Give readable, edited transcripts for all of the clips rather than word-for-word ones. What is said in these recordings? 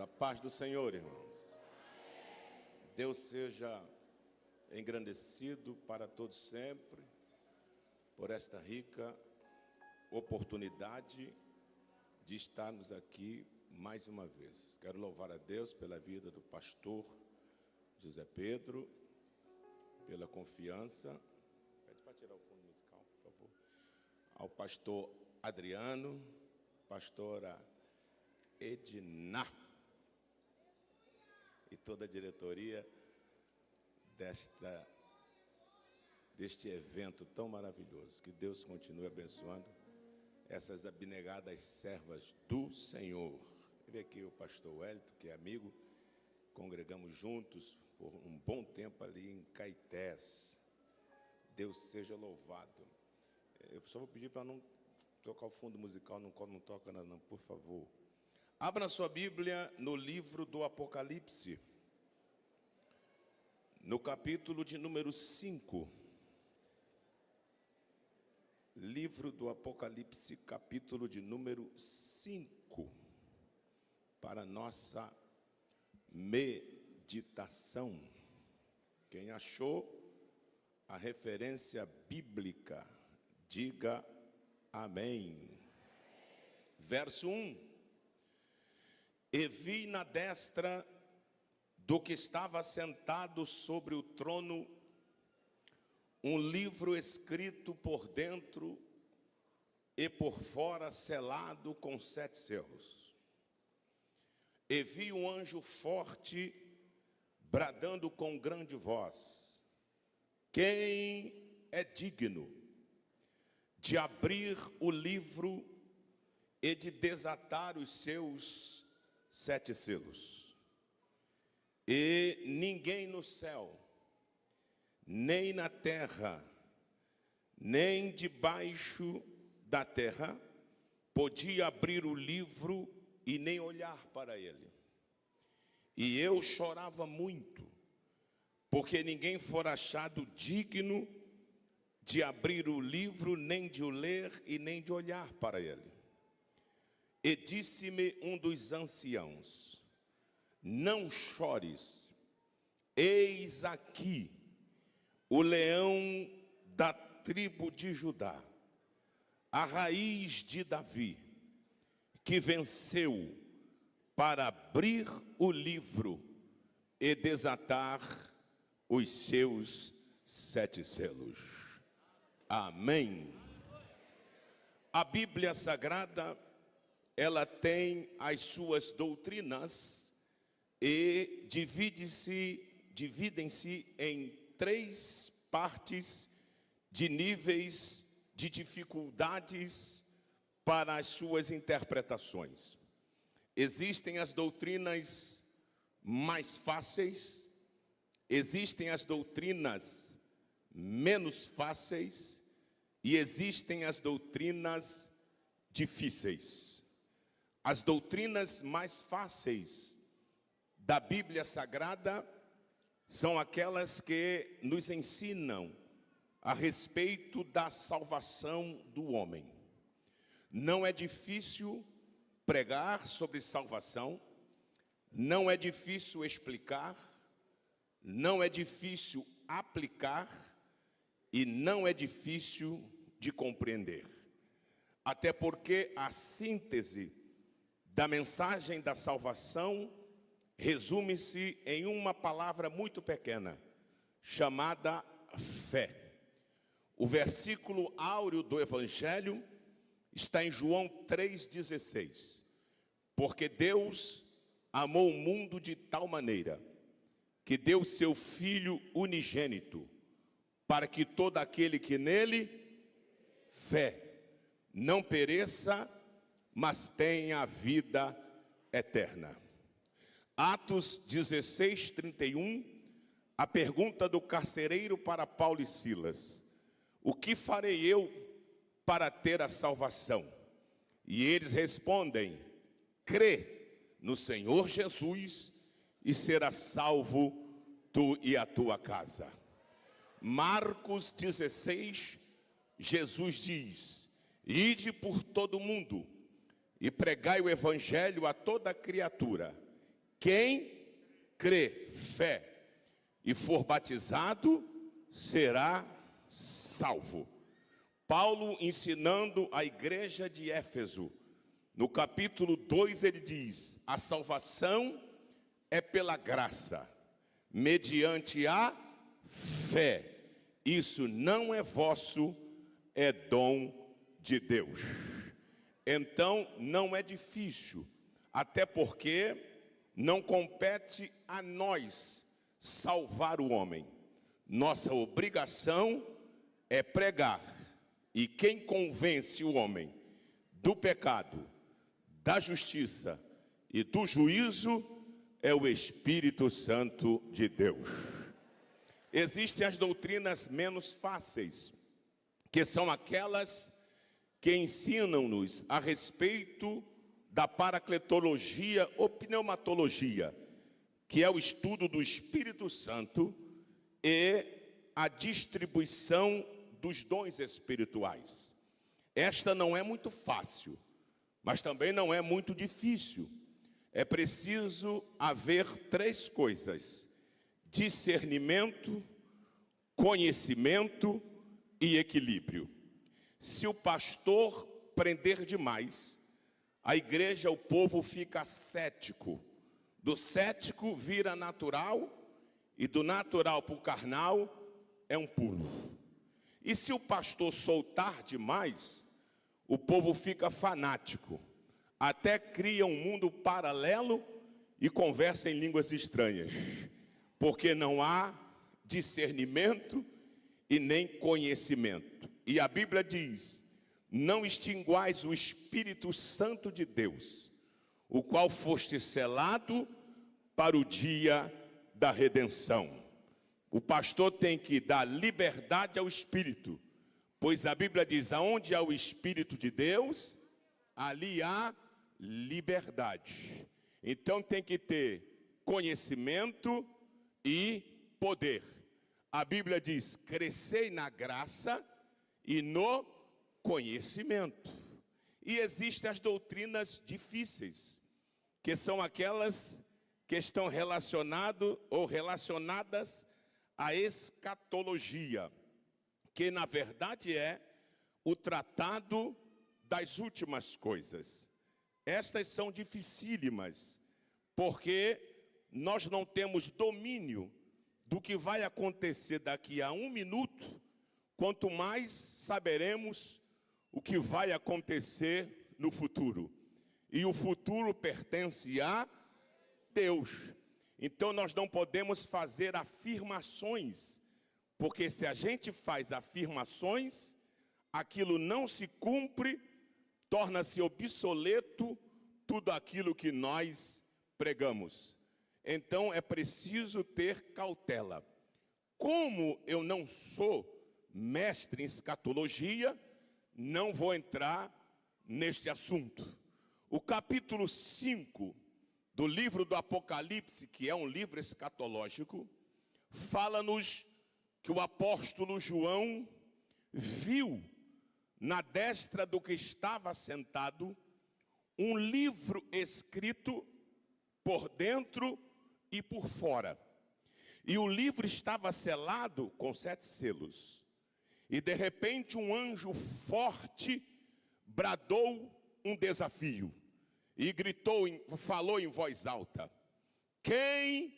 A paz do Senhor, irmãos. Deus seja engrandecido para todos sempre, por esta rica oportunidade de estarmos aqui mais uma vez. Quero louvar a Deus pela vida do pastor José Pedro, pela confiança. Pede para tirar o fundo musical, por favor. Ao pastor Adriano, pastora Edna e toda a diretoria deste evento tão maravilhoso. Que Deus continue abençoando essas abnegadas servas do Senhor. Vê aqui o pastor Wellington, que é amigo, congregamos juntos por um bom tempo ali em Caetés. Deus seja louvado. Eu só vou pedir para não tocar o fundo musical, não toca nada, não, por favor. Abra sua Bíblia no livro do Apocalipse, no capítulo de número 5. Livro do Apocalipse, capítulo de número 5, para nossa meditação. Quem achou a referência bíblica, diga amém. Verso 1. E vi na destra do que estava sentado sobre o trono um livro escrito por dentro e por fora, selado com 7 selos. E vi um anjo forte bradando com grande voz: quem é digno de abrir o livro e de desatar os seus 7 selos? E ninguém no céu, nem na terra, nem debaixo da terra, podia abrir o livro e nem olhar para ele. E eu chorava muito, porque ninguém fora achado digno de abrir o livro, nem de o ler e nem de olhar para ele. E disse-me um dos anciãos: não chores, eis aqui o leão da tribo de Judá, a raiz de Davi, que venceu para abrir o livro e desatar os seus 7 selos. Amém. A Bíblia Sagrada, ela tem as suas doutrinas e dividem-se em 3 partes de níveis de dificuldades para as suas interpretações. Existem as doutrinas mais fáceis, existem as doutrinas menos fáceis e existem as doutrinas difíceis. As doutrinas mais fáceis da Bíblia Sagrada são aquelas que nos ensinam a respeito da salvação do homem. Não é difícil pregar sobre salvação, não é difícil explicar, não é difícil aplicar e não é difícil de compreender. Até porque a síntese da mensagem da salvação resume-se em uma palavra muito pequena, chamada fé. O versículo áureo do Evangelho está em João 3,16. Porque Deus amou o mundo de tal maneira que deu seu Filho unigênito, para que todo aquele que nele fé não pereça, mas tenha a vida eterna. Atos 16:31, a pergunta do carcereiro para Paulo e Silas: o que farei eu para ter a salvação? E eles respondem: crê no Senhor Jesus e será salvo tu e a tua casa. Marcos 16, Jesus diz: ide por todo o mundo e pregai o evangelho a toda criatura. Quem crê, fé, e for batizado, será salvo. Paulo ensinando a igreja de Éfeso, no capítulo 2 ele diz: a salvação é pela graça, mediante a fé. Isso não é vosso, é dom de Deus. Então não é difícil, até porque não compete a nós salvar o homem. Nossa obrigação é pregar. E quem convence o homem do pecado, da justiça e do juízo é o Espírito Santo de Deus. Existem as doutrinas menos fáceis, que são aquelas que ensinam-nos a respeito da paracletologia ou pneumatologia, que é o estudo do Espírito Santo e a distribuição dos dons espirituais. Esta não é muito fácil, mas também não é muito difícil. É preciso haver três coisas: discernimento, conhecimento e equilíbrio. Se o pastor prender demais, a igreja, o povo fica cético. Do cético vira natural, e do natural para o carnal é um pulo. E se o pastor soltar demais, o povo fica fanático. Até cria um mundo paralelo e conversa em línguas estranhas. Porque não há discernimento e nem conhecimento. E a Bíblia diz: não extinguais o Espírito Santo de Deus, o qual foste selado para o dia da redenção. O pastor tem que dar liberdade ao Espírito, pois a Bíblia diz: aonde há o Espírito de Deus, ali há liberdade. Então tem que ter conhecimento e poder. A Bíblia diz: crescei na graça e no conhecimento. E existem as doutrinas difíceis, que são aquelas que estão relacionadas à escatologia, que na verdade é o tratado das últimas coisas. Estas são dificílimas, porque nós não temos domínio do que vai acontecer daqui a 1 minuto, quanto mais saberemos o que vai acontecer no futuro. E o futuro pertence a Deus. Então nós não podemos fazer afirmações, porque se a gente faz afirmações, aquilo não se cumpre, torna-se obsoleto tudo aquilo que nós pregamos. Então é preciso ter cautela. Como eu não sou mestre em escatologia, não vou entrar neste assunto. O capítulo 5 do livro do Apocalipse, que é um livro escatológico, fala-nos que o apóstolo João viu na destra do que estava sentado um livro escrito por dentro e por fora. E o livro estava selado com 7 selos. E de repente um anjo forte bradou um desafio. E falou em voz alta: quem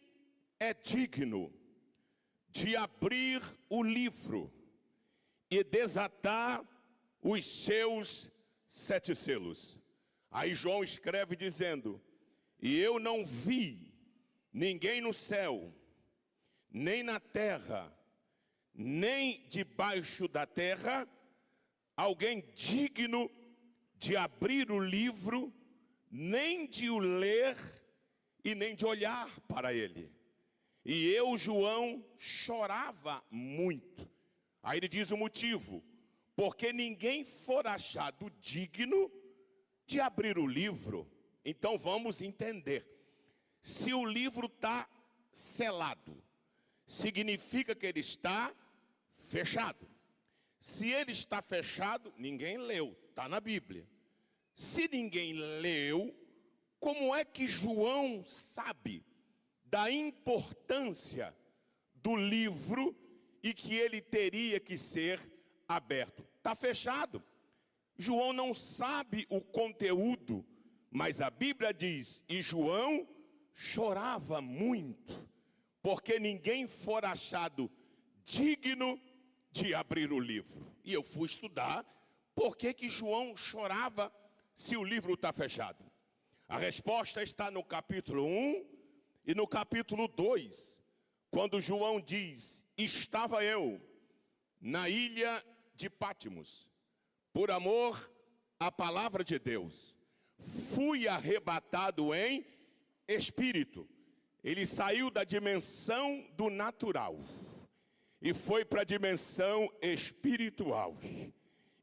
é digno de abrir o livro e desatar os seus 7 selos? Aí João escreve dizendo: e eu não vi ninguém no céu, nem na terra, nem debaixo da terra, alguém digno de abrir o livro, nem de o ler e nem de olhar para ele. E eu, João, chorava muito. Aí ele diz o motivo: porque ninguém for achado digno de abrir o livro. Então vamos entender. Se o livro está selado, significa que ele está fechado. Se ele está fechado, ninguém leu, está na Bíblia. Se ninguém leu, como é que João sabe da importância do livro e que ele teria que ser aberto? Está fechado. João não sabe o conteúdo, mas a Bíblia diz, e João chorava muito, porque ninguém fora achado digno de abrir o livro. E eu fui estudar por que João chorava se o livro está fechado. A resposta está no capítulo 1 e no capítulo 2, quando João diz, estava eu na ilha de Pátimos, por amor à palavra de Deus, fui arrebatado em espírito. Ele saiu da dimensão do natural e foi para a dimensão espiritual.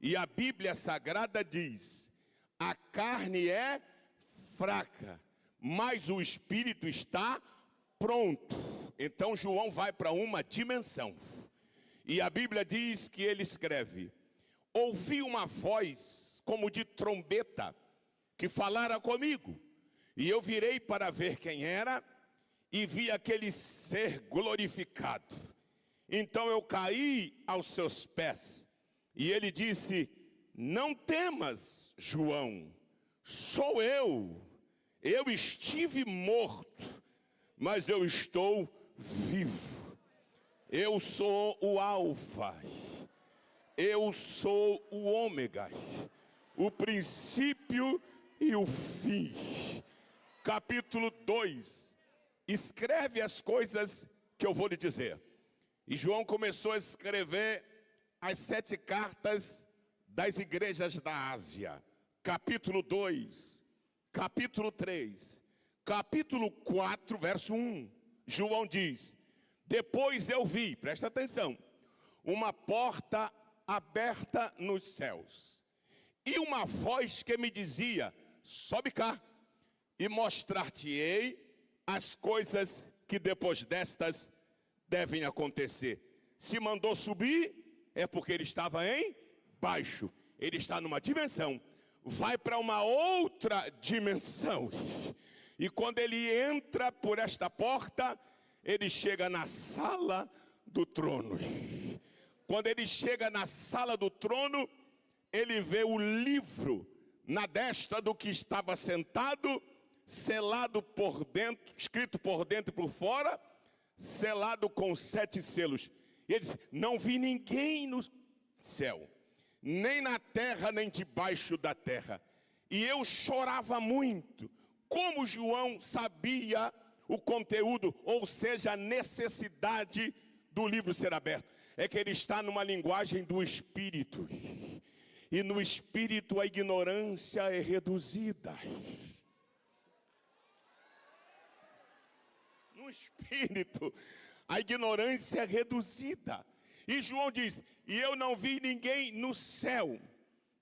E a Bíblia Sagrada diz, a carne é fraca, mas o espírito está pronto. Então João vai para uma dimensão. E a Bíblia diz que ele escreve, ouvi uma voz como de trombeta que falara comigo. E eu virei para ver quem era e vi aquele ser glorificado. Então eu caí aos seus pés. E ele disse, não temas, João, sou eu. Eu estive morto, mas eu estou vivo. Eu sou o Alfa. Eu sou o Ômega, o princípio e o fim. Capítulo 2, escreve as coisas que eu vou lhe dizer. E João começou a escrever as 7 cartas das igrejas da Ásia. Capítulo 2, capítulo 3, capítulo 4, verso 1. João diz, depois eu vi, presta atenção, uma porta aberta nos céus, e uma voz que me dizia, sobe cá, e mostrar-te-ei as coisas que depois destas devem acontecer. Se mandou subir, é porque ele estava em baixo, ele está numa dimensão, vai para uma outra dimensão, e quando ele entra por esta porta, ele chega na sala do trono. Quando ele chega na sala do trono, ele vê o livro na destra do que estava sentado, selado por dentro, escrito por dentro e por fora, selado com 7 selos. E ele diz, não vi ninguém no céu, nem na terra, nem debaixo da terra. E eu chorava muito. Como João sabia o conteúdo, ou seja, a necessidade do livro ser aberto? É que ele está numa linguagem do Espírito. E no Espírito a ignorância é reduzida. No Espírito a ignorância é reduzida. E João diz, e eu não vi ninguém no céu,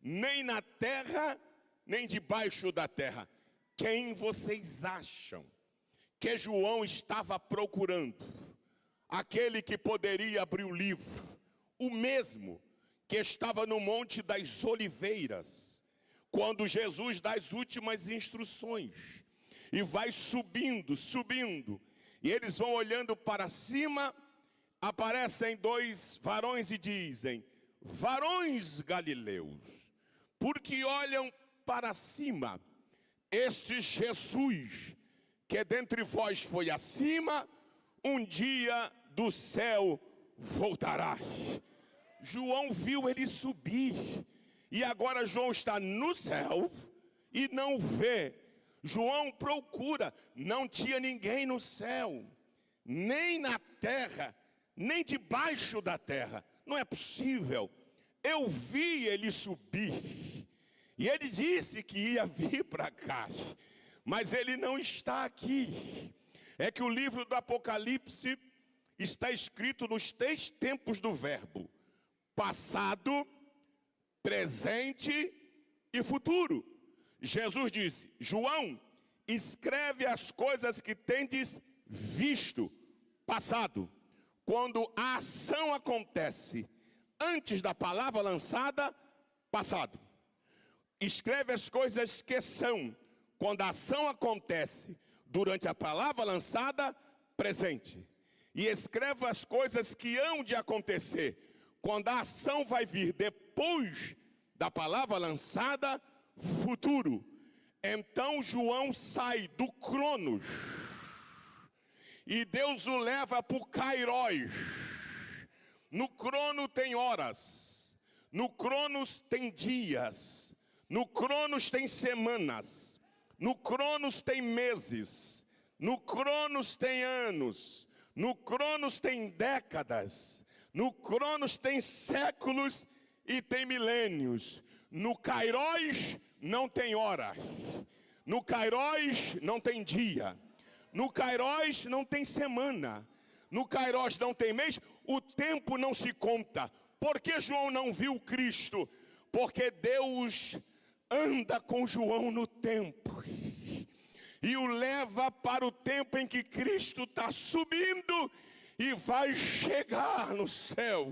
nem na terra, nem debaixo da terra. Quem vocês acham que João estava procurando? Aquele que poderia abrir o livro, o mesmo que estava no Monte das Oliveiras, quando Jesus dá as últimas instruções, e vai subindo, e eles vão olhando para cima, aparecem 2 varões e dizem, varões galileus, porque olham para cima, este Jesus, que dentre vós foi acima, um dia do céu voltará. João viu ele subir, e agora João está no céu e não vê. João procura, não tinha ninguém no céu, nem na terra, nem debaixo da terra. Não é possível. Eu vi ele subir, e ele disse que ia vir para cá, mas ele não está aqui. É que o livro do Apocalipse está escrito nos 3 tempos do verbo: passado, presente e futuro. Jesus disse, João, escreve as coisas que tendes visto, passado. Quando a ação acontece antes da palavra lançada, passado. Escreve as coisas que são, Quando a ação acontece durante a palavra lançada, presente. E escreva as coisas que hão de acontecer. Quando a ação vai vir depois da palavra lançada, futuro. Então João sai do Cronos. E Deus o leva para o Kairos. No Crono tem horas. No Cronos tem dias. No Cronos tem semanas. No Cronos tem meses. No Cronos tem anos. No Cronos tem décadas. No Cronos tem séculos e tem milênios. No Kairos não tem hora. No Kairos não tem dia. No Kairos não tem semana. No Kairos não tem mês. O tempo não se conta. Por que João não viu Cristo? Porque Deus anda com João no tempo. E o leva para o tempo em que Cristo está subindo e vai chegar no céu.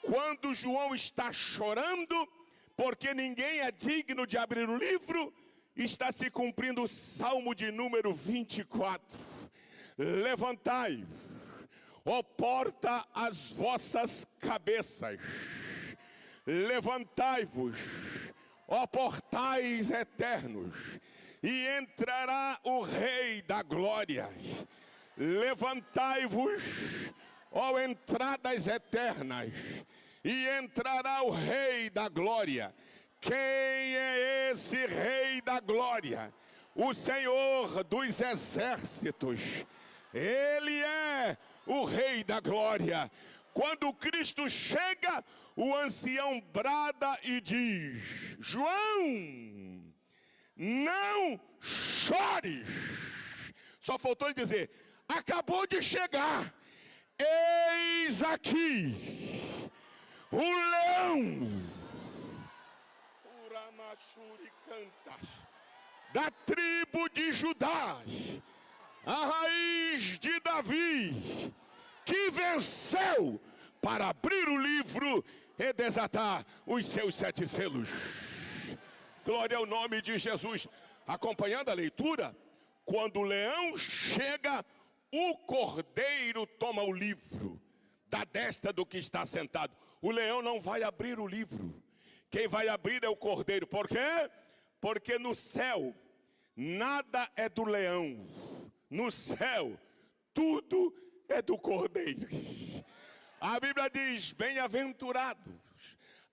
Quando João está chorando, porque ninguém é digno de abrir o livro, está se cumprindo o Salmo de número 24. Levantai, ó porta, as vossas cabeças. Levantai-vos, ó portais eternos, e entrará o Rei da Glória. Levantai-vos, ó entradas eternas, e entrará o Rei da Glória. Quem é esse Rei da Glória? O Senhor dos exércitos. Ele é o Rei da Glória. Quando Cristo chega, o ancião brada e diz: João, não chores. Só faltou ele dizer: acabou de chegar. Eis aqui o leão da tribo de Judá, a raiz de Davi, que venceu para abrir o livro e desatar os seus 7 selos. Glória ao nome de Jesus. Acompanhando a leitura, quando o leão chega, o cordeiro toma o livro da destra do que está sentado. O leão não vai abrir o livro. Quem vai abrir é o cordeiro. Por quê? Porque no céu nada é do leão. No céu tudo é do cordeiro. A Bíblia diz: bem-aventurados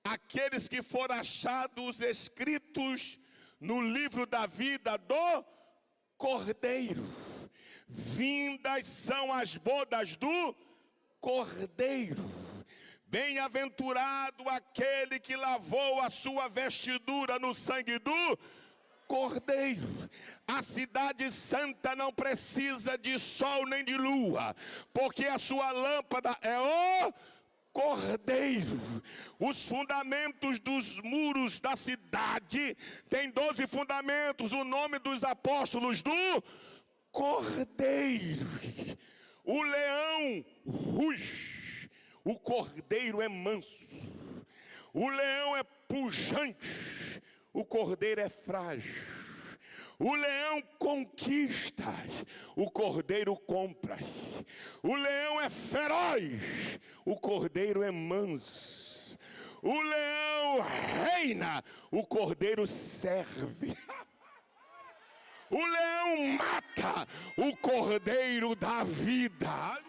aqueles que foram achados escritos no livro da vida do cordeiro. Vindas são as bodas do cordeiro. Bem-aventurado aquele que lavou a sua vestidura no sangue do cordeiro. A cidade santa não precisa de sol nem de lua, porque a sua lâmpada é o cordeiro. Os fundamentos dos muros da cidade tem 12 fundamentos. O nome dos apóstolos do cordeiro. O leão ruge. O cordeiro é manso. O leão é pujante. O cordeiro é frágil. O leão conquista. O cordeiro compra. O leão é feroz. O cordeiro é manso. O leão reina. O cordeiro serve. O leão mata. O cordeiro dá vida.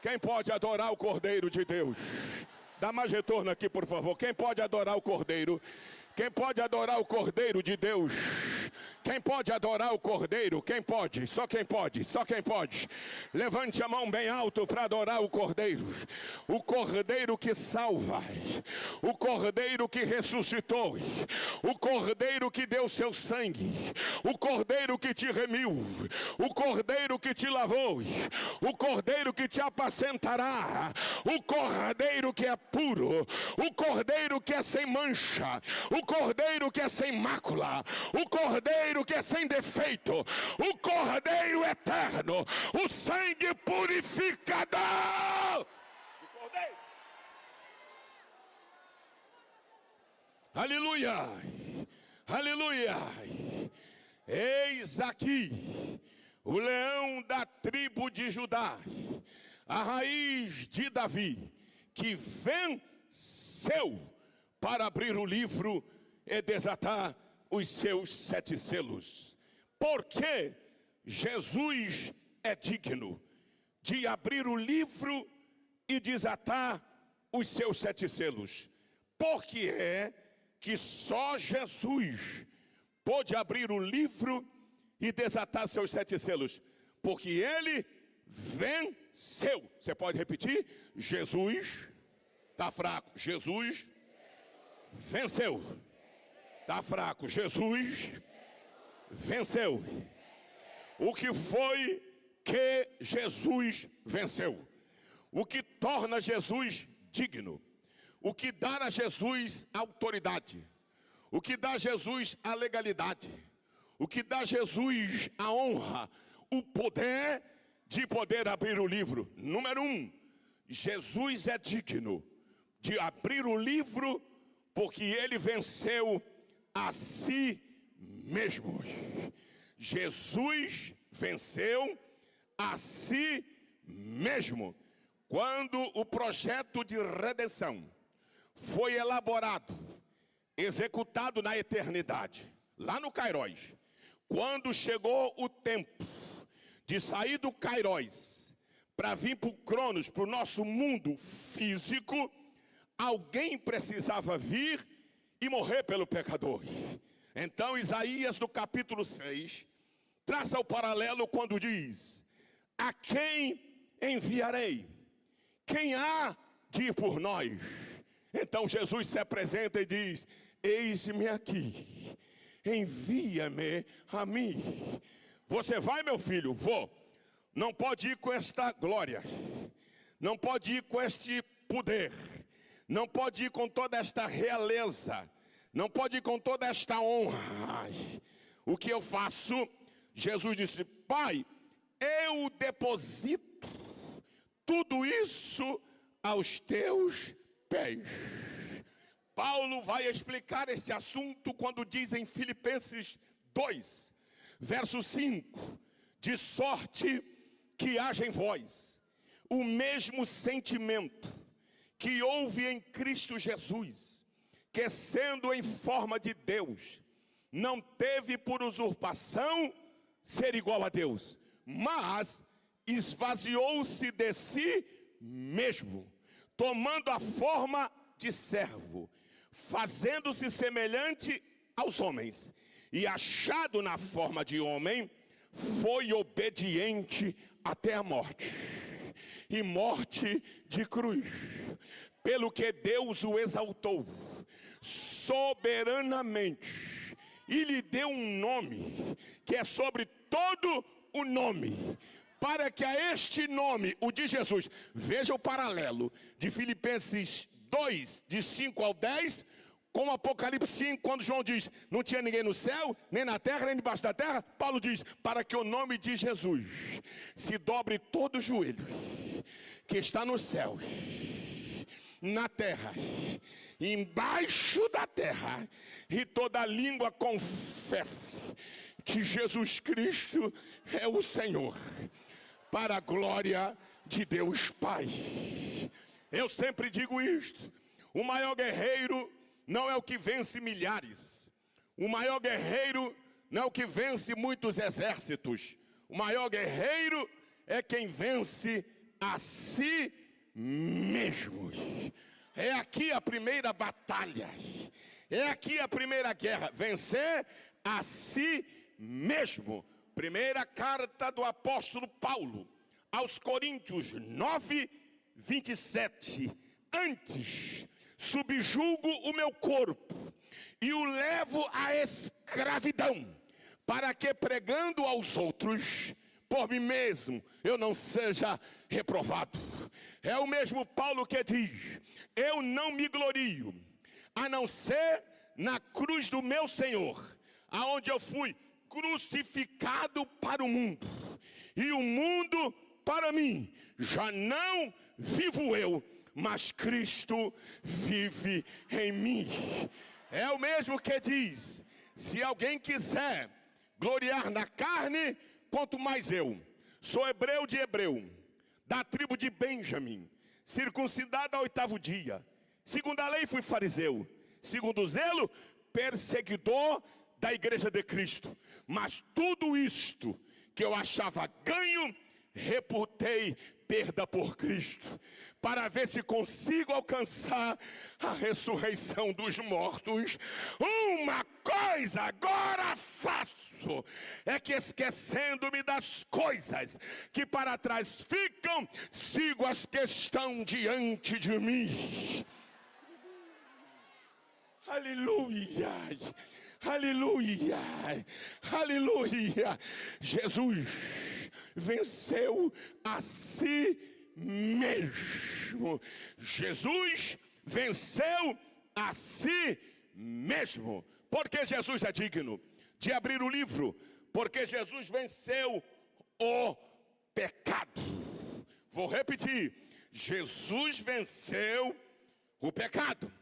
Quem pode adorar o Cordeiro de Deus? Dá mais retorno aqui, por favor. Quem pode adorar o Cordeiro? Quem pode adorar o Cordeiro de Deus? Quem pode adorar o Cordeiro? Quem pode? Só quem pode, só quem pode. Levante a mão bem alto para adorar o Cordeiro. O Cordeiro que salva. O Cordeiro que ressuscitou. O Cordeiro que deu seu sangue. O Cordeiro que te remiu. O Cordeiro que te lavou. O Cordeiro que te apacentará. O Cordeiro que é puro. O Cordeiro que é sem mancha. O Cordeiro que é sem mácula. O Cordeiro que é sem defeito. O Cordeiro eterno. O sangue purificador. O Cordeiro. Aleluia. Aleluia. Eis aqui o leão da tribo de Judá, a raiz de Davi, que venceu para abrir o livro e desatar os seus 7 selos. Porque Jesus é digno de abrir o livro e desatar os seus 7 selos. Porque é que só Jesus pôde abrir o livro e desatar seus 7 selos. Porque ele venceu. Você pode repetir? Jesus, está fraco. Jesus venceu. Está fraco. Jesus venceu. O que foi que Jesus venceu? O que torna Jesus digno? O que dá a Jesus autoridade? O que dá a Jesus a legalidade? O que dá a Jesus a honra? O poder de poder abrir o livro. Número 1, Jesus é digno de abrir o livro porque ele venceu a si mesmo. Jesus venceu a si mesmo. Quando o projeto de redenção foi elaborado, executado na eternidade, lá no Kairos, quando chegou o tempo de sair do Kairos para vir para o Cronos, para o nosso mundo físico, alguém precisava vir e morrer pelo pecador. Então Isaías, no capítulo 6, traça o paralelo quando diz: a quem enviarei? Quem há de ir por nós? Então Jesus se apresenta e diz: eis-me aqui, envia-me a mim. Você vai, meu filho? Vou. Não pode ir com esta glória, não pode ir com este poder, não pode ir com toda esta realeza, não pode ir com toda esta honra. O que eu faço? Jesus disse: Pai, eu deposito tudo isso aos teus pés. Paulo vai explicar esse assunto quando diz em Filipenses 2, verso 5, de sorte que haja em vós o mesmo sentimento que houve em Cristo Jesus, que sendo em forma de Deus, não teve por usurpação ser igual a Deus, mas esvaziou-se de si mesmo, tomando a forma de servo, fazendo-se semelhante aos homens, e achado na forma de homem, foi obediente até a morte, e morte de cruz, pelo que Deus o exaltou soberanamente, e lhe deu um nome, que é sobre todo o nome, para que a este nome, o de Jesus, veja o paralelo de Filipenses 2, de 5 ao 10, com Apocalipse 5, quando João diz, não tinha ninguém no céu, nem na terra, nem debaixo da terra. Paulo diz, para que o nome de Jesus se dobre todo o joelho, que está no céu, na terra, embaixo da terra, e toda língua confesse que Jesus Cristo é o Senhor, para a glória de Deus Pai. Eu sempre digo isto: o maior guerreiro não é o que vence milhares, o maior guerreiro não é o que vence muitos exércitos, o maior guerreiro é quem vence a si mesmo. É aqui a primeira batalha, é aqui a primeira guerra, vencer a si mesmo. Primeira carta do apóstolo Paulo aos Coríntios 9, 27. Antes, subjugo o meu corpo e o levo à escravidão, para que pregando aos outros, por mim mesmo, eu não seja reprovado. É o mesmo Paulo que diz, eu não me glorio, a não ser na cruz do meu Senhor, aonde eu fui crucificado para o mundo, e o mundo para mim. Já não vivo eu, mas Cristo vive em mim. É o mesmo que diz, Se alguém quiser gloriar na carne, quanto mais eu. Sou hebreu de hebreu, da tribo de Benjamim, circuncidado ao 8º dia. Segundo a lei fui fariseu, segundo o zelo, perseguidor da igreja de Cristo. Mas tudo isto que eu achava ganho, reputei perda por Cristo, para ver se consigo alcançar a ressurreição dos mortos. Uma coisa agora faço, é que esquecendo-me das coisas que para trás ficam, sigo as que estão diante de mim. Aleluia, aleluia, aleluia. Jesus venceu a si mesmo. Jesus venceu a si mesmo. Porque Jesus é digno de abrir o livro. Porque Jesus venceu o pecado. Vou repetir. Jesus venceu o pecado.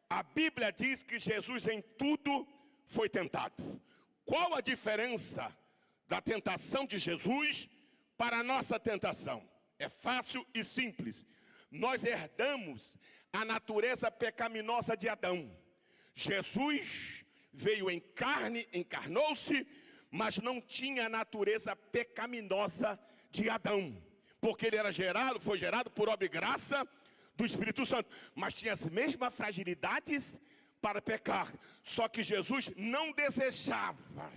A Bíblia diz que Jesus em tudo foi tentado. Qual a diferença da tentação de Jesus para a nossa tentação? É fácil e simples. Nós herdamos a natureza pecaminosa de Adão. Jesus veio em carne, encarnou-se, mas não tinha a natureza pecaminosa de Adão. Porque ele foi gerado por obra e graça do Espírito Santo. Mas tinha as mesmas fragilidades para pecar. Só que Jesus não desejava.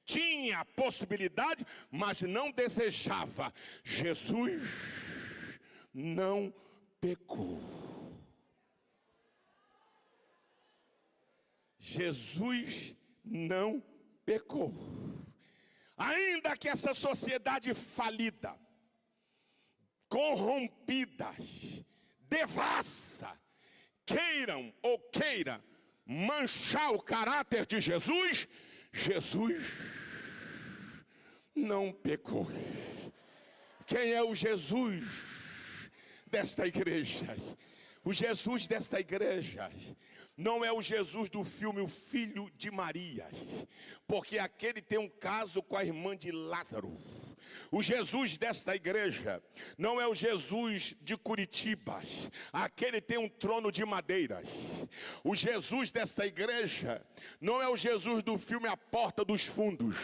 Tinha a possibilidade, mas não desejava. Jesus não pecou. Jesus não pecou. Ainda que essa sociedade falida, corrompida, devassa, queiram ou queira manchar o caráter de Jesus, Jesus não pecou. Quem é o Jesus desta igreja? O Jesus desta igreja não é o Jesus do filme O Filho de Maria, porque aquele tem um caso com a irmã de Lázaro. O Jesus desta igreja não é o Jesus de Curitiba, aquele tem um trono de madeira. O Jesus desta igreja não é o Jesus do filme A Porta dos Fundos.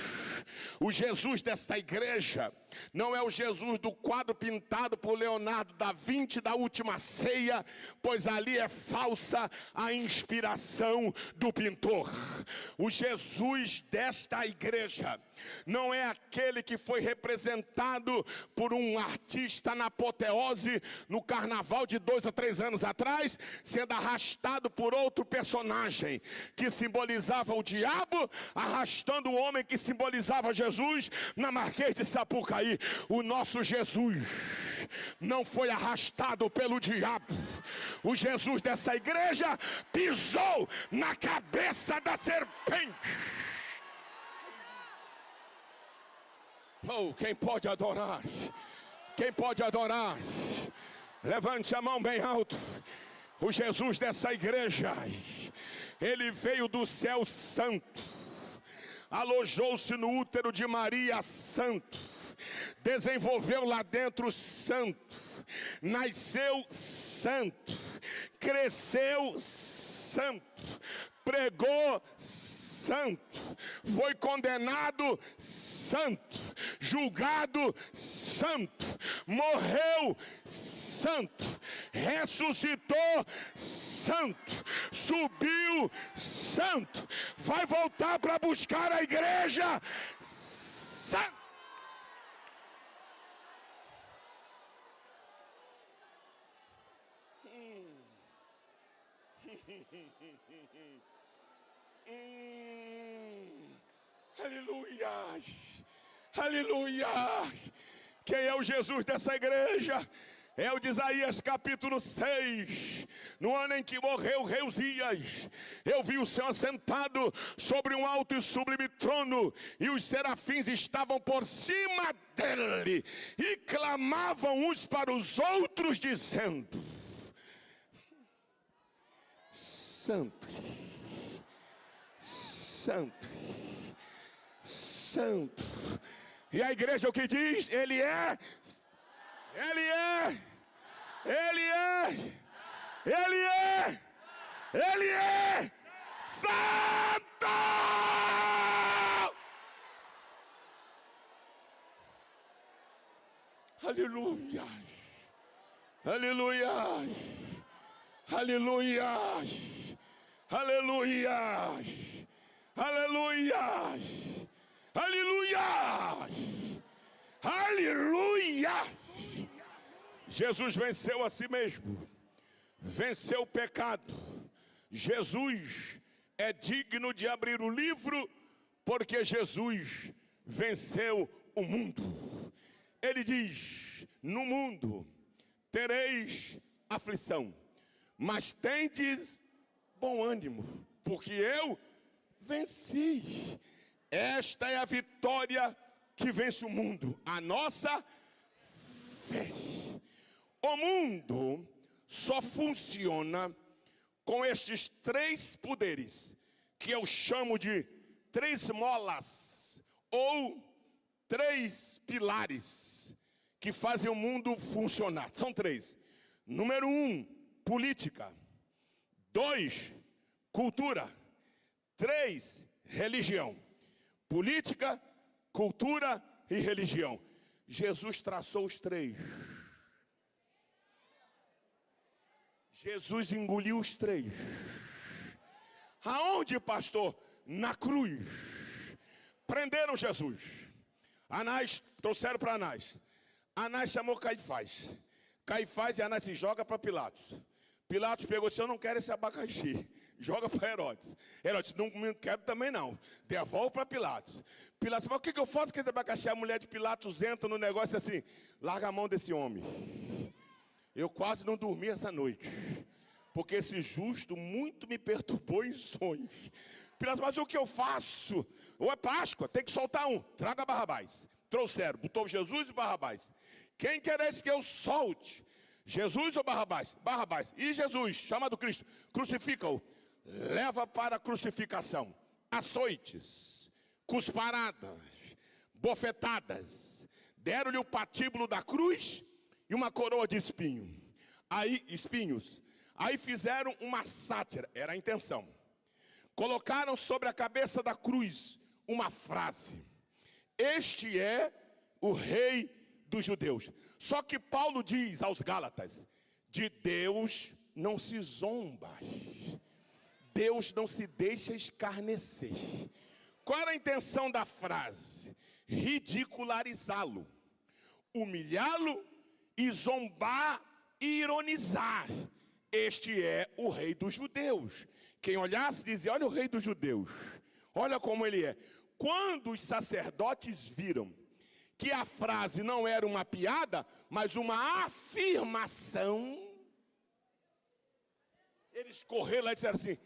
O Jesus desta igreja não é o Jesus do quadro pintado por Leonardo da Vinci da Última Ceia, pois ali é falsa a inspiração do pintor. O Jesus desta igreja não é aquele que foi representado por um artista na apoteose no carnaval de 2 a 3 anos atrás, sendo arrastado por outro personagem que simbolizava o diabo, arrastando o homem que simbolizava Jesus na Marquês de Sapucaí. O nosso Jesus não foi arrastado pelo diabo. O Jesus dessa igreja pisou na cabeça da serpente. Oh, quem pode adorar? Quem pode adorar? Levante a mão bem alto. O Jesus dessa igreja, ele veio do céu santo, alojou-se no útero de Maria santo, desenvolveu lá dentro santo, nasceu santo, cresceu santo, pregou santo, foi condenado santo, julgado santo, morreu santo, ressuscitou santo, subiu santo, vai voltar para buscar a igreja santo. Aleluia, aleluia. Quem é o Jesus dessa igreja? É o de Isaías capítulo 6. No ano em que morreu o rei Uzias, eu vi o Senhor sentado sobre um alto e sublime trono, e os serafins estavam por cima dele, e clamavam uns para os outros, dizendo: Santo, santo, santo. E a igreja o que diz? Ele é, Ele é, Ele é, Ele é, Ele é santo! Aleluia, aleluia, aleluia, aleluia, aleluia, aleluia, aleluia. Jesus venceu a si mesmo, venceu o pecado. Jesus é digno de abrir o livro, porque Jesus venceu o mundo. Ele diz: no mundo tereis aflição, mas tendes bom ânimo, porque eu venci. Esta é a vitória que vence o mundo, a nossa fé. O mundo só funciona com estes três poderes, que eu chamo de três molas, ou três pilares, que fazem o mundo funcionar. São três. Número 1, política. 2, cultura. 3, religião. Política, cultura e religião. Jesus traçou os três. Jesus engoliu os três. Aonde, pastor? Na cruz. Prenderam Jesus. Anás, trouxeram para Anás. Anás chamou Caifás. Caifás e Anás se joga para Pilatos. Pilatos pegou assim: eu não quero esse abacaxi. Joga para Herodes. Herodes: não quero também não. Devolve para Pilatos. Pilatos: mas o que eu faço com esse abacaxi? A mulher de Pilatos entra no negócio assim: larga a mão desse homem. Eu quase não dormi essa noite, porque esse justo muito me perturbou em sonhos. Pilatos: mas o que eu faço? Ou é Páscoa, tem que soltar um. Traga Barrabás. Trouxeram, botou Jesus e Barrabás. Quem quereis que eu solte? Jesus ou Barrabás? Barrabás. E Jesus, chamado Cristo, crucifica-o. Leva para a crucificação. Açoites, cusparadas, bofetadas. Deram-lhe o patíbulo da cruz e uma coroa de espinhos. Aí fizeram uma sátira, era a intenção. Colocaram sobre a cabeça da cruz uma frase: este é o rei dos judeus. Só que Paulo diz aos Gálatas: de Deus não se zomba, Deus não se deixa escarnecer. Qual era a intenção da frase? Ridicularizá-lo, humilhá-lo e zombar e ironizar. Este é o rei dos judeus. Quem olhasse dizia: olha o rei dos judeus, olha como ele é. Quando os sacerdotes viram que a frase não era uma piada, mas uma afirmação, eles correram lá e disseram assim: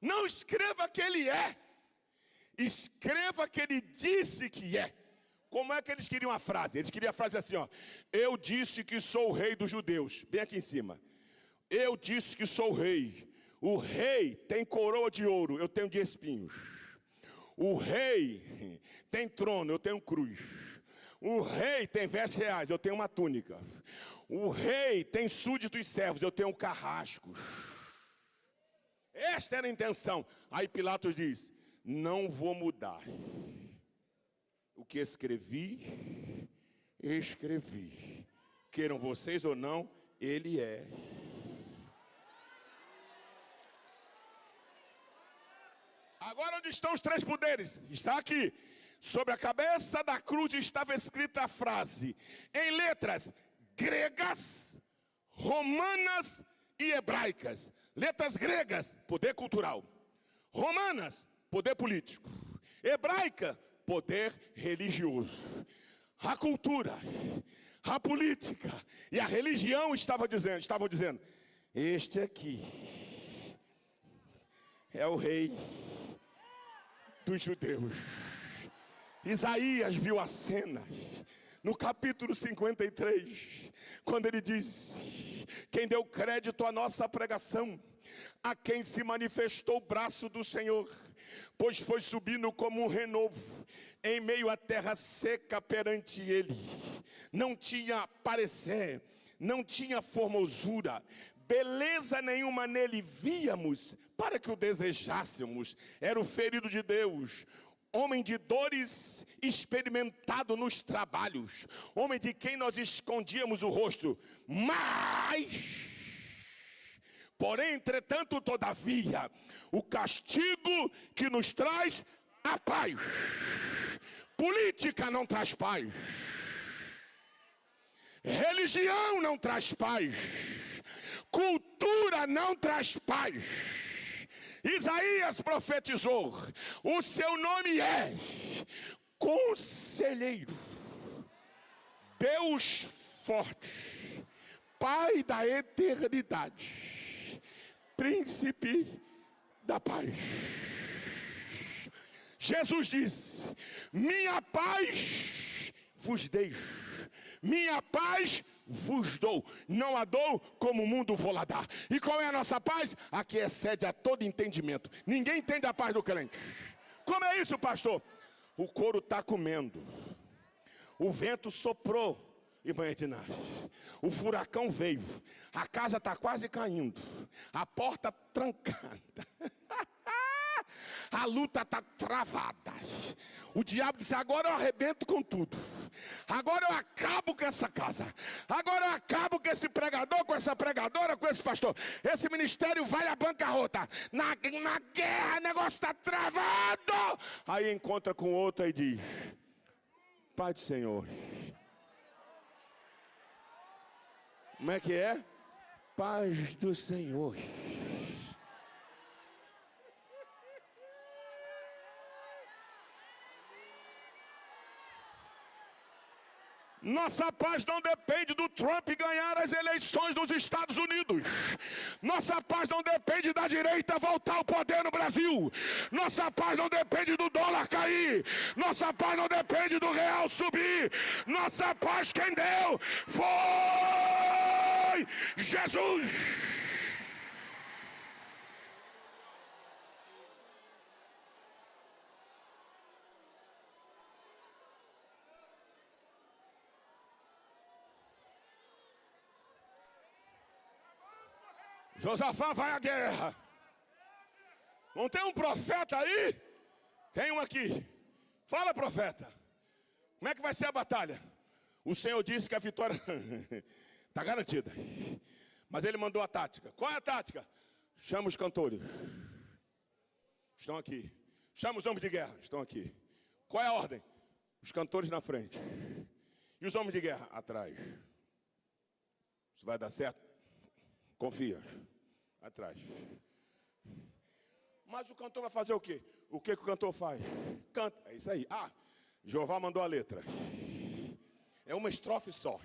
não escreva que ele é, escreva que ele disse que é. Como é que eles queriam a frase? Eles queriam a frase assim, ó: eu disse que sou o rei dos judeus. Bem aqui em cima. Eu disse que sou o rei. O rei tem coroa de ouro, eu tenho de espinhos. O rei tem trono, eu tenho cruz. O rei tem vestes reais, eu tenho uma túnica. O rei tem súditos e servos, eu tenho carrascos. Esta era a intenção. Aí Pilatos diz: não vou mudar. O que escrevi, queiram vocês ou não, ele é. Agora onde estão os três poderes? Está aqui. Sobre a cabeça da cruz estava escrita a frase, em letras gregas, romanas e hebraicas. Letras gregas, poder cultural. Romanas, poder político. Hebraica, poder religioso. A cultura, a política e a religião estavam dizendo: este aqui é o rei dos judeus. Isaías viu a cena no capítulo 53, quando ele diz: quem deu crédito à nossa pregação a quem se manifestou o braço do Senhor, pois foi subindo como um renovo, em meio à terra seca perante ele. Não tinha parecer, não tinha formosura, beleza nenhuma nele víamos, para que o desejássemos. Era o ferido de Deus, homem de dores, experimentado nos trabalhos, homem de quem nós escondíamos o rosto, porém, entretanto, todavia, o castigo que nos traz a paz. Política não traz paz. Religião não traz paz. Cultura não traz paz. Isaías profetizou: o seu nome é Conselheiro, Deus forte, Pai da eternidade, Príncipe da paz. Jesus disse: minha paz vos deixo, minha paz vos dou, não a dou como o mundo vou lá dar. E qual é a nossa paz? A que excede a todo entendimento. Ninguém entende a paz do crente. Como é isso, pastor? O couro está comendo, o vento soprou e banha de nada, o furacão veio, a casa está quase caindo, a porta trancada, a luta está travada. O diabo disse: agora eu arrebento com tudo, agora eu acabo com essa casa, agora eu acabo com esse pregador, com essa pregadora, com esse pastor. Esse ministério vai à bancarrota. Na guerra o negócio está travado. Aí encontra com outro e diz: Pai do Senhor. Como é que é? Paz do Senhor. Nossa paz não depende do Trump ganhar as eleições dos Estados Unidos. Nossa paz não depende da direita voltar ao poder no Brasil. Nossa paz não depende do dólar cair. Nossa paz não depende do real subir. Nossa paz quem deu foi Jesus. Josafá vai à guerra. Não tem um profeta aí? Tem um aqui. Fala, profeta. Como é que vai ser a batalha? O Senhor disse que a vitória está garantida. Mas Ele mandou a tática. Qual é a tática? Chama os cantores. Estão aqui. Chama os homens de guerra. Estão aqui. Qual é a ordem? Os cantores na frente. E os homens de guerra atrás. Isso vai dar certo? Confia. Atrás. Mas o cantor vai fazer o quê? O que o cantor faz? Canta. É isso aí. Ah, Jeová mandou a letra. É uma estrofe só.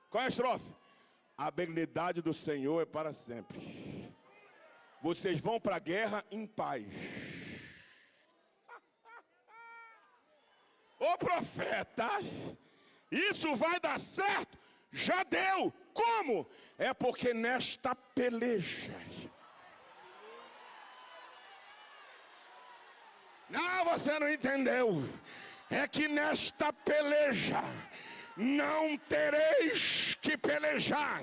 Qual é a estrofe? A benignidade do Senhor é para sempre. Vocês vão para a guerra em paz. Ô profeta, isso vai dar certo? Já deu. Como? É porque nesta peleja. Não, você não entendeu. É que nesta peleja não tereis que pelejar.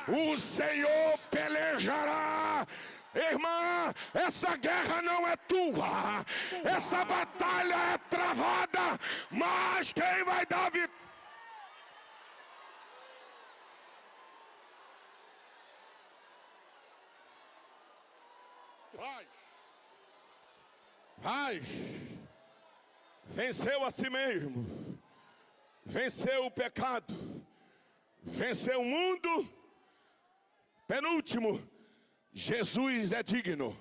O Senhor pelejará. Irmã, essa guerra não é tua. Essa batalha é travada. Mas quem vai dar vitória? Paz. Venceu a si mesmo. Venceu o pecado. Venceu o mundo. Penúltimo, Jesus é digno,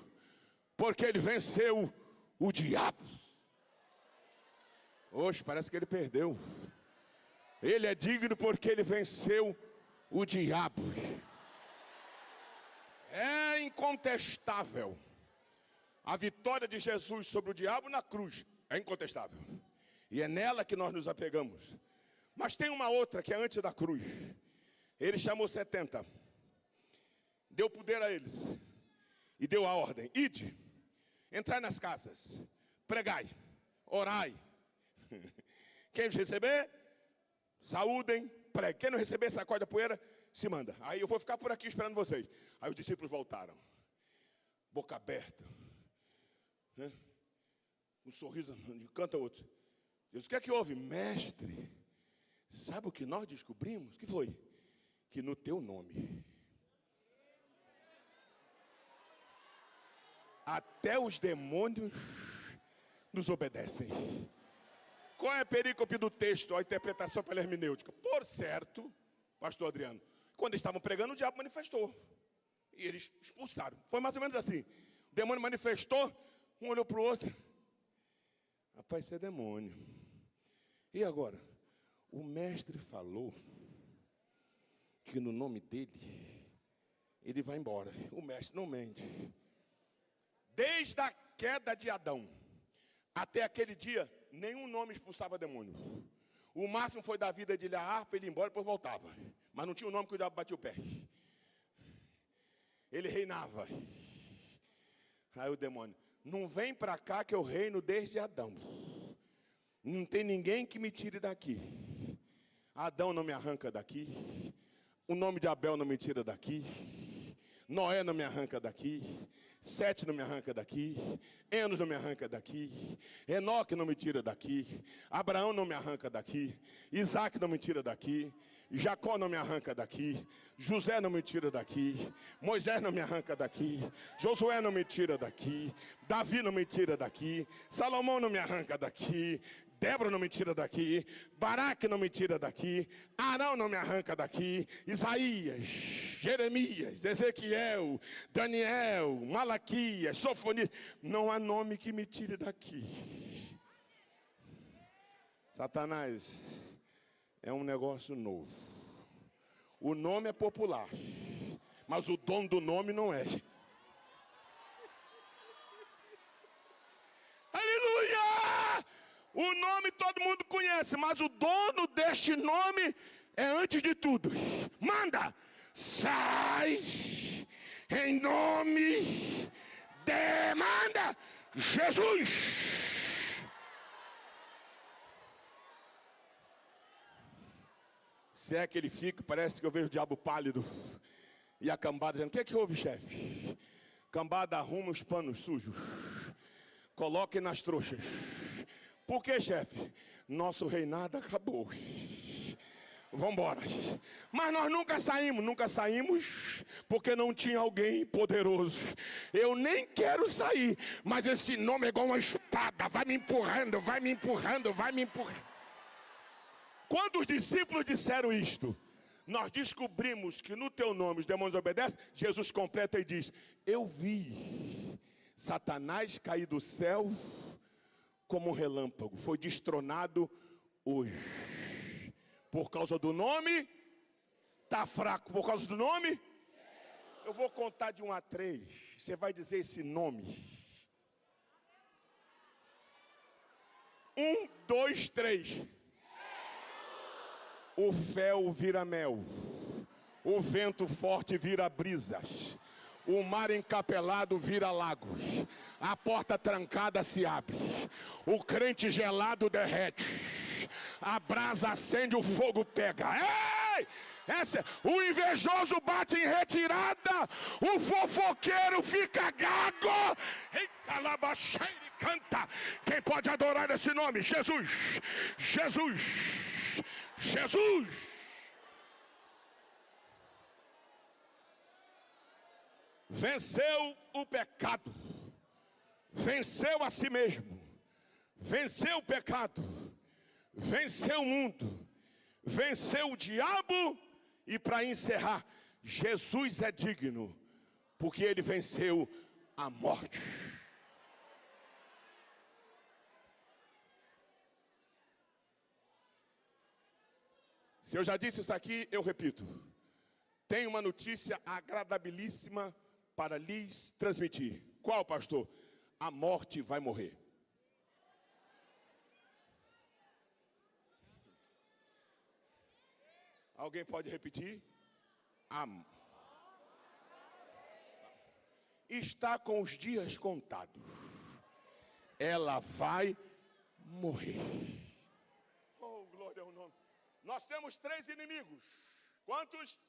porque Ele venceu o diabo. Hoje parece que Ele perdeu. Ele é digno porque Ele venceu o diabo. É incontestável. A vitória de Jesus sobre o diabo na cruz é incontestável. E é nela que nós nos apegamos. Mas tem uma outra que é antes da cruz. Ele chamou 70. Deu poder a eles. E deu a ordem. Ide, entrai nas casas, pregai, orai. Quem receber, saúdem, pregue. Quem não receber, sacode a poeira, se manda. Aí eu vou ficar por aqui esperando vocês. Aí os discípulos voltaram. Boca aberta. Né? Um sorriso de canto a outro. Deus, o que é que houve? Mestre, sabe o que nós descobrimos? O que foi? Que no teu nome, até os demônios nos obedecem. Qual é a perícope do texto, a interpretação pela hermenêutica? Por certo, pastor Adriano, quando estavam pregando, o diabo manifestou. E eles expulsaram. Foi mais ou menos assim. O demônio manifestou, um olhou para o outro. Rapaz, isso é demônio. E agora? O mestre falou que no nome dele, ele vai embora. O mestre não mente. Desde a queda de Adão até aquele dia, nenhum nome expulsava demônio. O máximo foi da vida de lhe a harpa, ele ia embora e depois voltava. Mas não tinha o nome que o diabo batia o pé. Ele reinava. Aí o demônio, não vem para cá que eu reino desde Adão. Não tem ninguém que me tire daqui. Adão não me arranca daqui. O nome de Abel não me tira daqui. Noé não me arranca daqui. Sete não me arranca daqui. Enos não me arranca daqui. Enoque não me tira daqui. Abraão não me arranca daqui. Isaac não me tira daqui. Jacó não me arranca daqui. José não me tira daqui. Moisés não me arranca daqui. Josué não me tira daqui. Davi não me tira daqui. Salomão não me arranca daqui. Débora não me tira daqui, Baraque não me tira daqui, Arão não me arranca daqui, Isaías, Jeremias, Ezequiel, Daniel, Malaquias, Sofonias, não há nome que me tire daqui. Satanás é um negócio novo. O nome é popular, mas o dono do nome não é. Aleluia! O nome todo mundo conhece, mas o dono deste nome é antes de tudo. Manda, sai, em nome de, manda, Jesus. Se é que ele fica, parece que eu vejo o diabo pálido. E a cambada dizendo, o que houve, chefe? Cambada, arruma os panos sujos. Coloque nas trouxas. Por que, chefe? Nosso reinado acabou. Vamos embora. Mas nós nunca saímos porque não tinha alguém poderoso. Eu nem quero sair, mas esse nome é igual uma espada, vai me empurrando, vai me empurrando, vai me empurrando. Quando os discípulos disseram isto, nós descobrimos que no teu nome os demônios obedecem. Jesus completa e diz, eu vi Satanás cair do céu como um relâmpago, foi destronado hoje. Por causa do nome, está fraco. Por causa do nome, eu vou contar de 1 a 3. Você vai dizer esse nome. 1, 2, 3. O fel vira mel. O vento forte vira brisas. O mar encapelado vira lago. A porta trancada se abre. O crente gelado derrete. A brasa acende, o fogo pega. Ei! O invejoso bate em retirada. O fofoqueiro fica gago. Ei, calabacheire canta. Quem pode adorar esse nome? Jesus. Jesus. Jesus. Venceu o pecado, venceu a si mesmo, venceu o pecado, venceu o mundo, venceu o diabo e para encerrar, Jesus é digno, porque ele venceu a morte. Se eu já disse isso aqui, eu repito. Tenho uma notícia agradabilíssima para lhes transmitir. Qual, pastor? A morte vai morrer. Alguém pode repetir? está com os dias contados. Ela vai morrer. Oh, glória ao nome. Nós temos 3 inimigos. Quantos?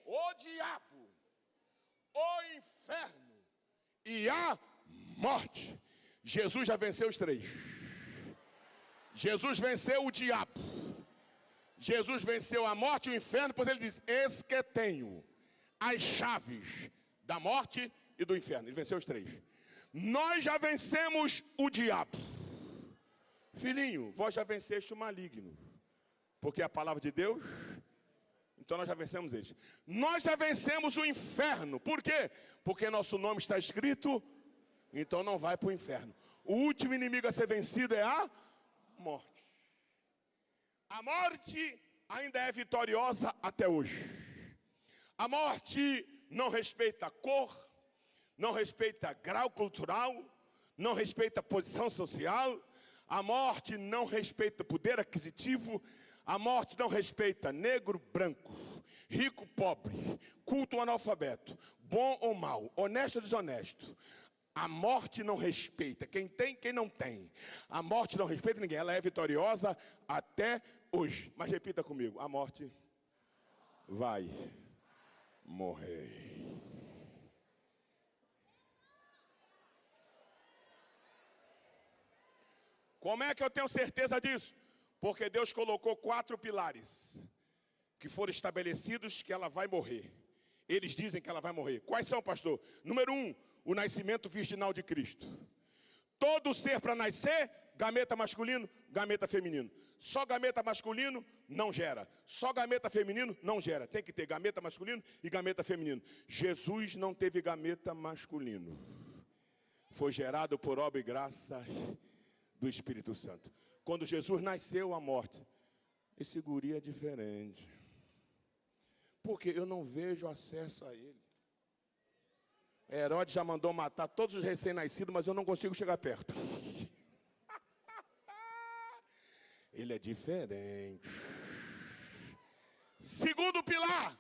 O diabo, o inferno e a morte. Jesus já venceu os 3. Jesus venceu o diabo. Jesus venceu a morte e o inferno, pois ele diz: eis que tenho as chaves da morte e do inferno. Ele venceu os 3. Nós já vencemos o diabo. Filhinho, vós já venceste o maligno, porque a palavra de Deus, então nós já vencemos eles. Nós já vencemos o inferno. Por quê? Porque nosso nome está escrito, então não vai para o inferno. O último inimigo a ser vencido é a morte. A morte ainda é vitoriosa até hoje. A morte não respeita cor, não respeita grau cultural, não respeita posição social. A morte não respeita poder aquisitivo. A morte não respeita negro, branco, rico, pobre, culto ou analfabeto, bom ou mau, honesto ou desonesto. A morte não respeita quem tem, quem não tem. A morte não respeita ninguém. Ela é vitoriosa até hoje. Mas repita comigo: a morte vai morrer. Como é que eu tenho certeza disso? Porque Deus colocou 4 pilares que foram estabelecidos que ela vai morrer. Eles dizem que ela vai morrer. Quais são, pastor? Número 1, o nascimento virginal de Cristo. Todo ser para nascer, gameta masculino, gameta feminino. Só gameta masculino não gera. Só gameta feminino não gera. Tem que ter gameta masculino e gameta feminino. Jesus não teve gameta masculino. Foi gerado por obra e graça do Espírito Santo. Quando Jesus nasceu, a morte, esse guri é diferente, porque eu não vejo acesso a ele. Herodes já mandou matar todos os recém-nascidos, mas eu não consigo chegar perto. Ele é diferente. Segundo pilar,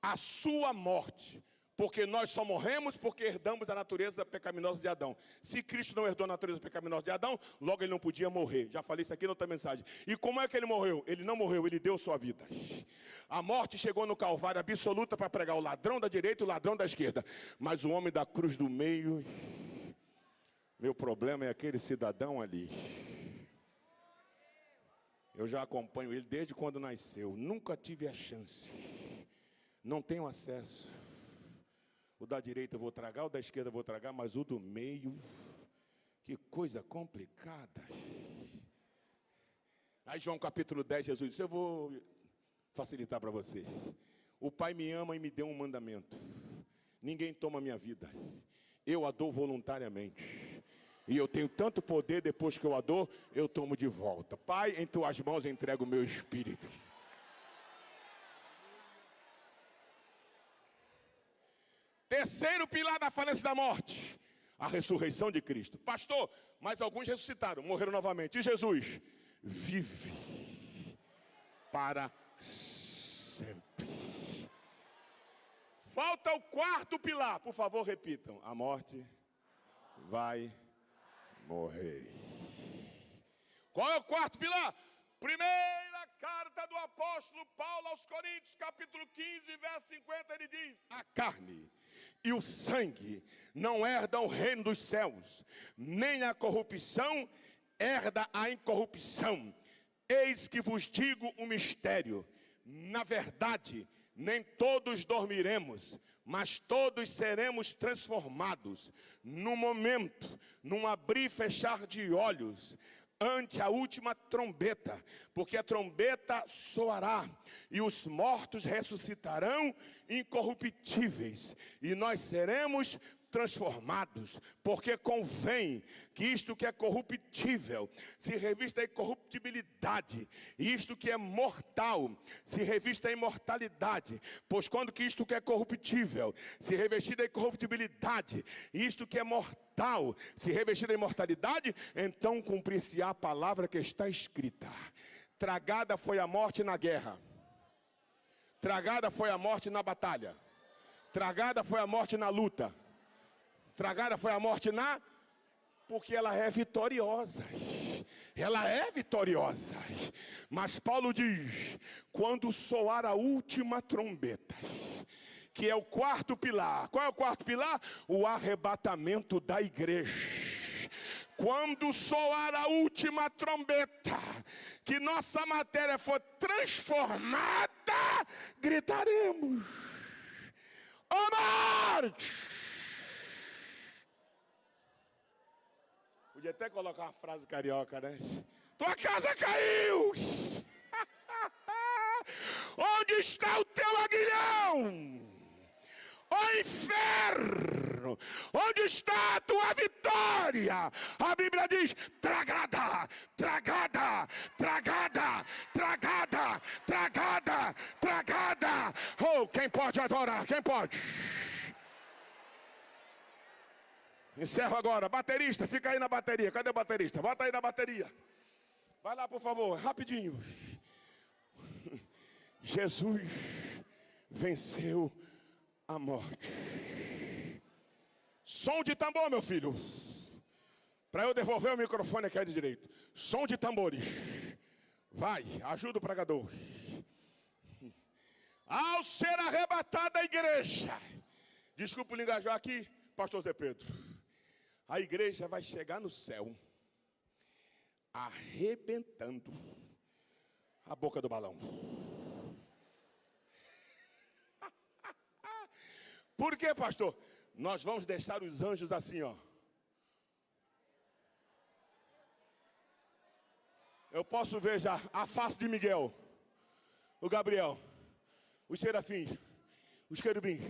a sua morte. Porque nós só morremos porque herdamos a natureza pecaminosa de Adão. Se Cristo não herdou a natureza pecaminosa de Adão, logo ele não podia morrer. Já falei isso aqui na outra mensagem. E como é que ele morreu? Ele não morreu, ele deu sua vida. A morte chegou no Calvário absoluta para pregar o ladrão da direita e o ladrão da esquerda. Mas o homem da cruz do meio, meu problema é aquele cidadão ali. Eu já acompanho ele desde quando nasceu. Nunca tive a chance. Não tenho acesso. O da direita eu vou tragar, o da esquerda eu vou tragar, mas o do meio, que coisa complicada. Aí João capítulo 10, Jesus disse: eu vou facilitar para você. O Pai me ama e me deu um mandamento: ninguém toma a minha vida, eu a dou voluntariamente. E eu tenho tanto poder, depois que eu a dou, eu tomo de volta. Pai, em tuas mãos entrego o meu espírito. Terceiro pilar da falência da morte, a ressurreição de Cristo. Pastor, mas alguns ressuscitaram, morreram novamente. E Jesus vive para sempre. Falta o 4º pilar. Por favor, repitam: a morte vai morrer. Qual é o 4º pilar? Primeira carta do apóstolo Paulo aos Coríntios, capítulo 15, verso 50, ele diz: a carne e o sangue não herdam o reino dos céus, nem a corrupção herda a incorrupção. Eis que vos digo um mistério: na verdade, nem todos dormiremos, mas todos seremos transformados, num momento, num abrir e fechar de olhos, ante a última trombeta, porque a trombeta soará, e os mortos ressuscitarão incorruptíveis, e nós seremos transformados, porque convém que isto que é corruptível se revista a incorruptibilidade, e isto que é mortal se revista a imortalidade. Pois quando que isto que é corruptível se revestir da incorruptibilidade, e isto que é mortal se revestir da imortalidade, então cumprir-se-á a palavra que está escrita: tragada foi a morte na guerra, Tragada foi a morte na batalha. Tragada foi a morte na luta. Tragada foi a morte na... Porque ela é vitoriosa. Ela é vitoriosa. Mas Paulo diz, quando soar a última trombeta, que é o quarto pilar. Qual é o quarto pilar? O arrebatamento da igreja. Quando soar a última trombeta, que nossa matéria for transformada, gritaremos: ó morte! Podia até colocar uma frase carioca, né? Tua casa caiu! Onde está o teu aguilhão? Ó inferno! Onde está a tua vitória? A Bíblia diz: tragada, tragada, tragada, tragada, tragada, tragada. Oh, quem pode adorar? Quem pode? Encerro agora. Baterista, fica aí na bateria. Cadê o baterista? Bota aí na bateria. Vai lá, por favor, rapidinho. Jesus venceu a morte. Som de tambor, meu filho. Para eu devolver o microfone aqui de direito. Som de tambores. Vai, ajuda o pregador. Ao ser arrebatada a igreja. Desculpa o linguajar aqui, pastor Zé Pedro. A igreja vai chegar no céu, arrebentando a boca do balão. Por quê, pastor? Nós vamos deixar os anjos assim, ó. Eu posso ver já a face de Miguel, o Gabriel, os serafins, os querubins.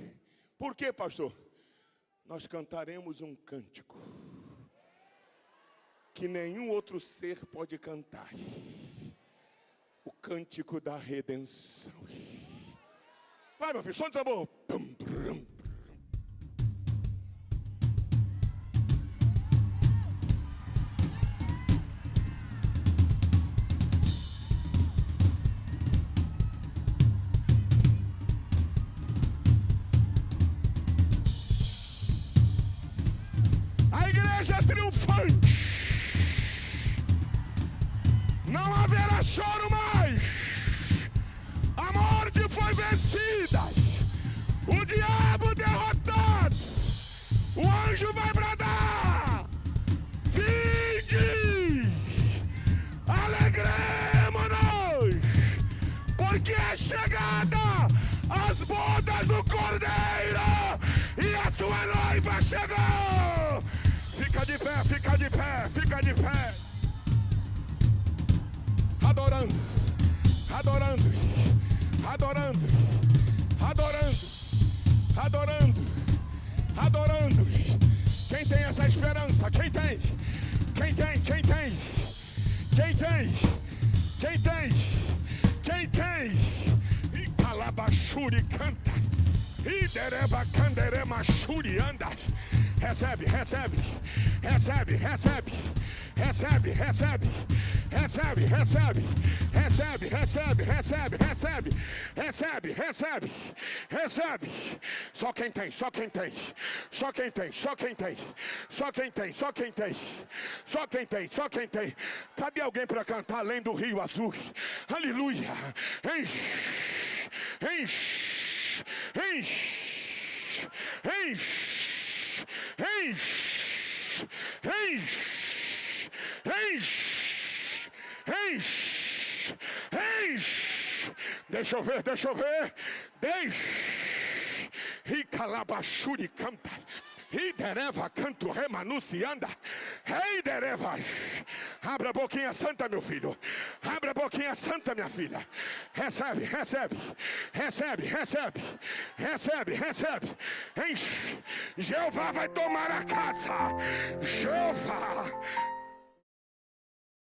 Por quê, pastor? Nós cantaremos um cântico que nenhum outro ser pode cantar. O cântico da redenção. Vai, meu filho, som de tambor. Triunfante, não haverá choro mais, a morte foi vencida, o diabo derrotado, o anjo vai bradar: vinde, alegremo-nos, porque é chegada as bodas do Cordeiro e a sua noiva chegou. Fica de pé, fica de pé, fica de pé. Adorando, adorando, adorando, adorando, adorando, adorando. Quem tem essa esperança? Quem tem? Quem tem? Quem tem? Quem tem? Quem tem? Quem tem? E calabachuri canta. E dereba canderema churi anda. Recebe, recebe, recebe, recebe, recebe, recebe, recebe, recebe, recebe, recebe, recebe, recebe, recebe, recebe, recebe. Só quem tem, só quem tem, só quem tem, só quem tem, só quem tem, só quem tem, só quem tem, só quem tem. Cadê alguém para cantar além do Rio Azul? Aleluia! Enche, enche, enche, enche. Enche, enche, enche, enche, enche. Deixa eu ver, deixa eu ver. Deixe. E calabachuri canta. E dereva canto remanuncianda. Ei, dereva. Abra a boquinha santa, meu filho. Abra a boquinha santa, minha filha. Recebe, recebe, recebe, recebe, recebe, recebe. Enche. Jeová vai tomar a casa. Jeová